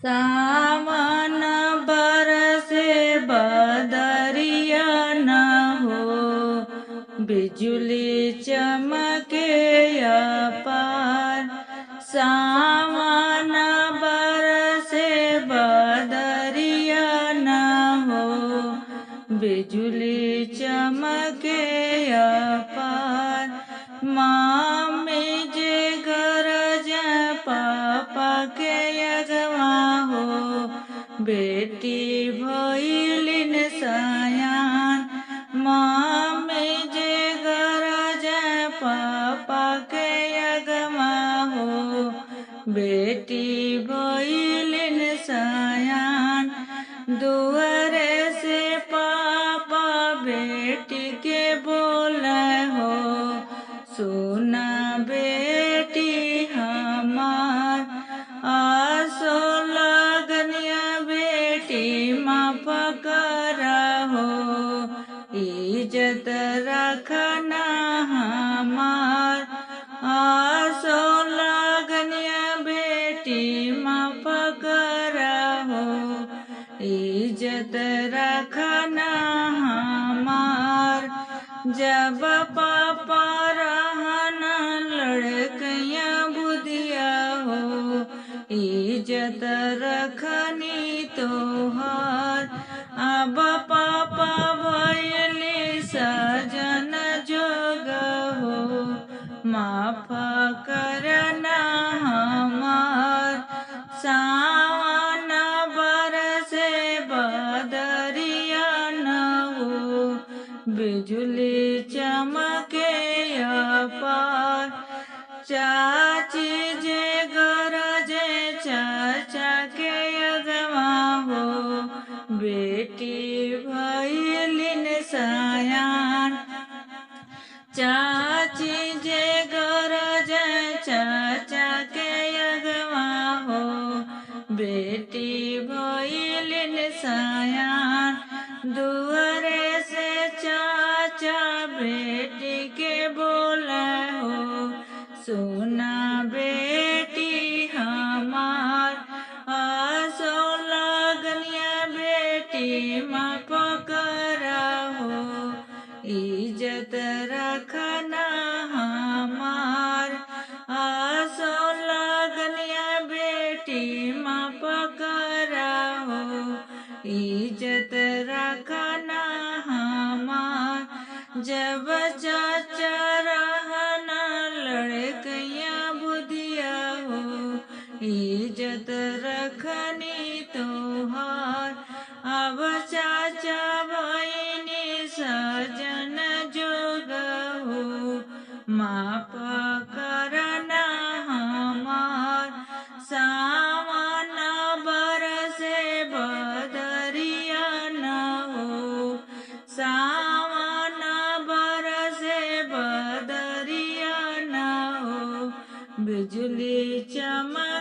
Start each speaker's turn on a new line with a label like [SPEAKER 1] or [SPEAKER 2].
[SPEAKER 1] सावन बरसे बदरिया न हो, बिजुली चमके अपार। सावन बरसे बदरिया न हो, बिजुली चमके अपार। मम्मी जे गरज पापा के अगवा हो, बेटी भइलिन सयान। मम्मी जे गरज पापा के अगवा हो, बेटी भइलिन सयान। दुआरे से पापा बेटी के बोले हो, सुना बेटी हमार। आसो लगनिया बेटी माफ करहो, इज्जत रखना हमार। आसो लगनिया बेटी माफ करहो, इज्जत रखना हमार। जब पापा रहन लड़कियां बुधिया हो, इज्जत रखनी तोहार। अब पापा भइली सजन जोग हो, माफ करना हमार। सावन बरसे बदरिया न हो, बिजुली चमके अपार। चाची जे गरजे चाचा के अगवा हो, बेटी भइलिन सयान। चाची जे गरजे चाचा के अगवा हो, बेटी भइलिन सयान। दुआरे से चाचा बेटी के बोले हो, सुना बेटी हमार। आसो लगनिया बेटी माफ करहो, इज्जत रखना हमार। आसो लगनिया बेटी माफ करहो, इज्जत रखना हमार। जब चाचा रहन लड़कियां बुधिया हो, इज्जत रखनी तोहार। अब चाचा भइनी सजन जोग हो, माफ करना हमार। सावन बरसे बदरिया न हो, सावन बरसे बदरिया न हो, बिजुली चमके